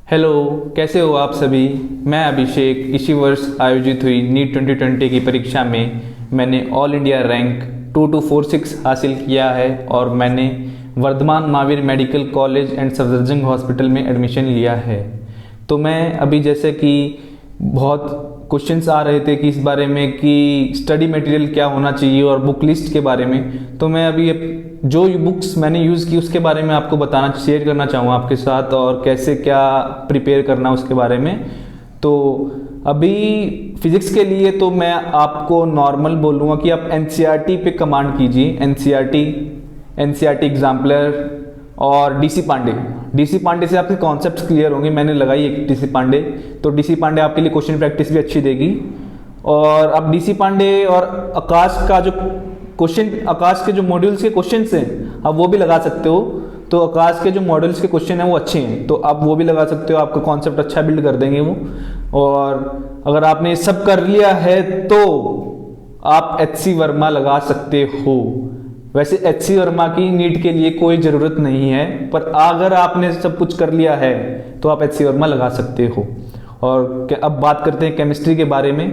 Hello, कैसे हो आप सभी। मैं अभिषेक। इसी वर्ष आयोजित हुई नीट 2020 की परीक्षा में मैंने ऑल इंडिया रैंक 2246 हासिल किया है और मैंने Vardhman Mahavir medical college and Safdarjung hospital में एडमिशन लिया है। तो मैं अभी जैसे कि बहुत क्वेश्चंस आ रहे थे कि इस बारे में कि स्टडी मटेरियल क्या होना चाहिए और बुक लिस्ट के बारे में, तो मैं अभी जो बुक्स मैंने यूज़ की उसके बारे में आपको शेयर करना चाहूँगा आपके साथ और कैसे क्या प्रिपेयर करना उसके बारे में। तो अभी फिजिक्स के लिए तो मैं आपको नॉर्मल बोलूँगा कि आप एनसीईआरटी पे कमांड कीजिए। एनसीईआरटी एग्जाम्पलर और डीसी पांडे से आपके कॉन्सेप्ट्स क्लियर होंगे। मैंने लगाई एक डीसी पांडे, तो डीसी पांडे आपके लिए क्वेश्चन प्रैक्टिस भी अच्छी देगी। और अब डीसी पांडे और आकाश का जो आकाश के जो मॉड्यूल्स के क्वेश्चंस हैं आप वो भी लगा सकते हो। तो आकाश के जो मॉड्यूल्स के क्वेश्चन हैं वो अच्छे हैं, तो आप वो भी लगा सकते हो। आपका कॉन्सेप्ट अच्छा बिल्ड कर देंगे वो। और अगर आपने सब कर लिया है तो आप एचसी वर्मा लगा सकते हो। वैसे एचसी वर्मा की नीट के लिए कोई ज़रूरत नहीं है, पर अगर आपने सब कुछ कर लिया है तो आप एचसी वर्मा लगा सकते हो। और अब बात करते हैं केमिस्ट्री के बारे में।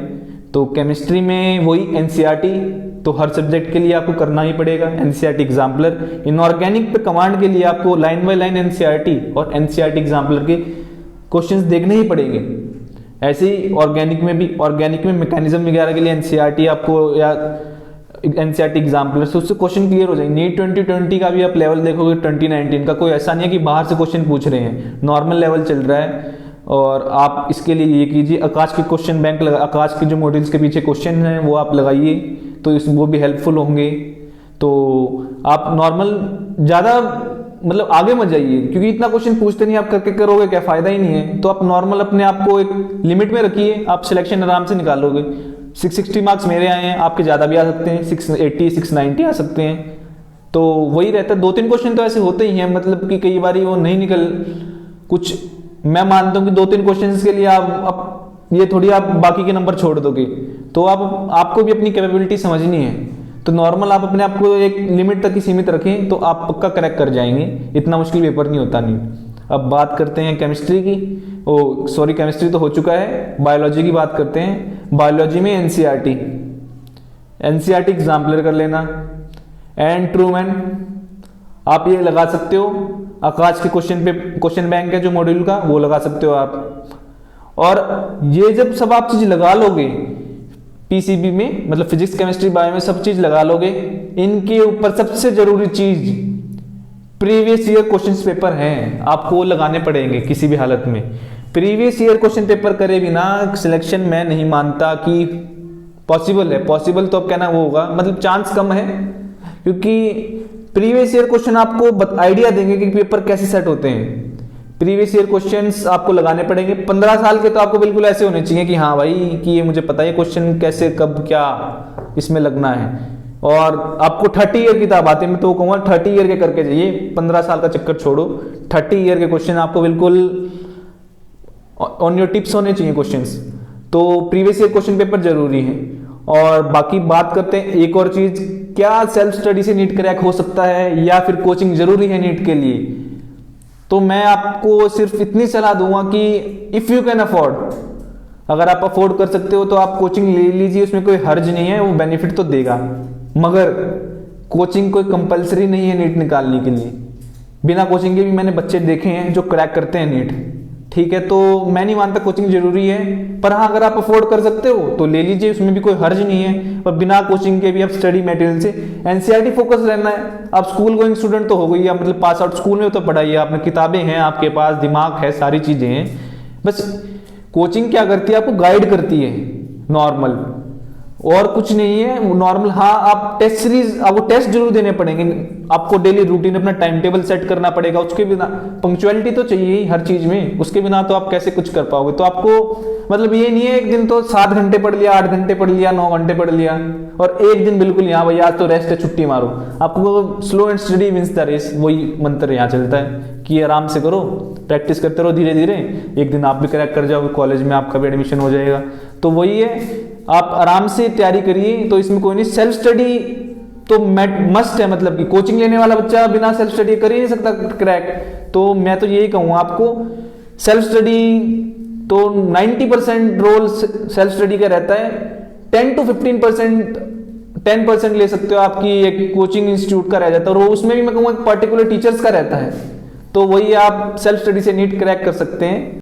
तो केमिस्ट्री में वही एनसीईआरटी तो हर सब्जेक्ट के लिए आपको करना ही पड़ेगा। एनसीईआरटी एग्जाम्पलर इनऑर्गेनिक पे कमांड के लिए आपको लाइन बाय लाइन एनसीईआरटी और एनसीईआरटी एग्जाम्पलर के क्वेश्चंस देखने ही पड़ेंगे। ऐसे ही ऑर्गेनिक में मैकेनिज्म वगैरह के लिए एनसीईआरटी आपको या एनसीईआरटी एग्जाम्पलर से उससे क्वेश्चन क्लियर हो जाएंगे। नीट 2020 का भी आप लेवल देखोगे 2019 का, कोई ऐसा नहीं है कि बाहर से क्वेश्चन पूछ रहे हैं, नॉर्मल लेवल चल रहा है। और आप इसके लिए ये कीजिए, आकाश के क्वेश्चन बैंक आकाश के जो मॉड्यूल्स के पीछे क्वेश्चन हैं वो आप लगाइए, तो वो भी हेल्पफुल होंगे। तो आप नॉर्मल ज़्यादा मतलब आगे मत जाइए, क्योंकि इतना क्वेश्चन पूछते नहीं, आप करके करोगे क्या, फायदा ही नहीं है। तो आप नॉर्मल अपने आप को एक लिमिट में रखिए, आप सिलेक्शन आराम से निकालोगे। 660 मार्क्स मेरे आए हैं, आपके ज़्यादा भी आ सकते हैं, 680 690 आ सकते हैं। तो वही रहता है। 2-3 क्वेश्चन तो ऐसे होते ही हैं, मतलब कि कई बार वो नहीं निकल कुछ। मैं मानता हूँ कि 2-3 क्वेश्चन के लिए आप ये थोड़ी आप बाकी के नंबर छोड़ दोगे, तो आपको भी अपनी कैपेबिलिटी समझनी है। तो नॉर्मल आप अपने आप को एक लिमिट तक ही सीमित रखें तो आप पक्का क्रैक कर जाएंगे। इतना मुश्किल पेपर नहीं होता नहीं। अब बात करते हैं केमिस्ट्री की। केमिस्ट्री तो हो चुका है। बायोलॉजी की बात करते हैं। बायोलॉजी में एनसीईआरटी एग्जाम्पलर कर लेना। एंड ट्रूमैन आप ये लगा सकते हो। आकाश के क्वेश्चन बैंक है जो मॉड्यूल का, वो लगा सकते हो आप। और ये जब सब आप चीज लगा लोगे पीसीबी में, मतलब फिजिक्स केमिस्ट्री बायो में सब चीज लगा लोगे, इनके ऊपर सबसे जरूरी चीज प्रीवियस ईयर क्वेश्चन पेपर हैं, आपको लगाने पड़ेंगे किसी भी हालत में। प्रीवियस ईयर क्वेश्चन पेपर करे बिना सिलेक्शन मैं नहीं मानता कि पॉसिबल है। पॉसिबल तो अब कहना वो होगा, मतलब चांस कम है, क्योंकि प्रीवियस ईयर क्वेश्चन आपको आइडिया देंगे कि पेपर कैसे सेट होते हैं। प्रीवियस ईयर क्वेश्चंस आपको लगाने पड़ेंगे। 15 साल के तो आपको बिल्कुल ऐसे होने चाहिए कि हाँ भाई कि ये मुझे पता है क्वेश्चन कैसे कब क्या इसमें लगना है। और आपको 30 ईयर किताब आती है, मैं तो कहूँगा 30 ईयर के करके जाइए, 15 साल का चक्कर छोड़ो। 30 ईयर के क्वेश्चन आपको बिल्कुल ऑन योर टिप्स होने चाहिए क्वेश्चंस। तो प्रीवियस ईयर क्वेश्चन पेपर जरूरी है। और बाकी बात करते हैं एक और चीज, क्या सेल्फ स्टडी से नीट क्रैक हो सकता है या फिर कोचिंग जरूरी है नीट के लिए। तो मैं आपको सिर्फ इतनी सलाह दूंगा कि इफ यू कैन अफोर्ड, अगर आप अफोर्ड कर सकते हो तो आप कोचिंग ले लीजिए, उसमें कोई हर्ज नहीं है, वो बेनिफिट तो देगा। मगर कोचिंग कोई कंपलसरी नहीं है नीट निकालने के लिए। बिना कोचिंग के भी मैंने बच्चे देखे हैं जो क्रैक करते हैं नीट, ठीक है। तो मैं नहीं मानता कोचिंग जरूरी है, पर हाँ अगर आप अफोर्ड कर सकते हो तो ले लीजिए, उसमें भी कोई हर्ज नहीं है। और बिना कोचिंग के भी आप स्टडी मटेरियल से एनसीईआरटी फोकस रहना है। आप स्कूल गोइंग स्टूडेंट तो हो गई, या मतलब पास आउट स्कूल में तो पढ़ाई, आपने किताबें हैं, आपके पास दिमाग है, सारी चीजें हैं। बस कोचिंग क्या करती है, आपको गाइड करती है नॉर्मल, और कुछ नहीं है नॉर्मल। हाँ आप टेस्ट सीरीज, आपको टेस्ट जरूर देने पड़ेंगे, आपको डेली रूटीन अपना टाइम टेबल सेट करना पड़ेगा। उसके बिना पंक्चुअलिटी तो चाहिए ही हर चीज में, उसके बिना तो आप कैसे कुछ कर पाओगे। तो आपको मतलब ये नहीं है एक दिन तो 7 घंटे पढ़ लिया, 8 घंटे पढ़ लिया, 9 घंटे पढ़ लिया, और एक दिन बिल्कुल यहाँ भाई आज तो रेस्ट है छुट्टी मारो। आपको slow and steady wins the race, वही मंत्र यहाँ चलता है कि आराम से करो, प्रैक्टिस करते रहो धीरे धीरे, एक दिन आप भी क्रैक कर जाओगे, कॉलेज में आपका भी एडमिशन हो जाएगा। तो वही है, आप आराम से तैयारी करिए। तो इसमें कोई नहीं, सेल्फ स्टडी तो मस्ट है, मतलब कि कोचिंग लेने वाला बच्चा बिना सेल्फ स्टडी कर ही नहीं सकता क्रैक। तो मैं तो यही कहूँगा आपको सेल्फ स्टडी तो 90% रोल सेल्फ स्टडी का रहता है। 10 to 15%, 10% ले सकते हो आपकी एक कोचिंग इंस्टीट्यूट का रह जाता है, और उसमें भी मैं कहूँगा पर्टिकुलर टीचर्स का रहता है। तो वही आप सेल्फ स्टडी से नीट क्रैक कर सकते हैं।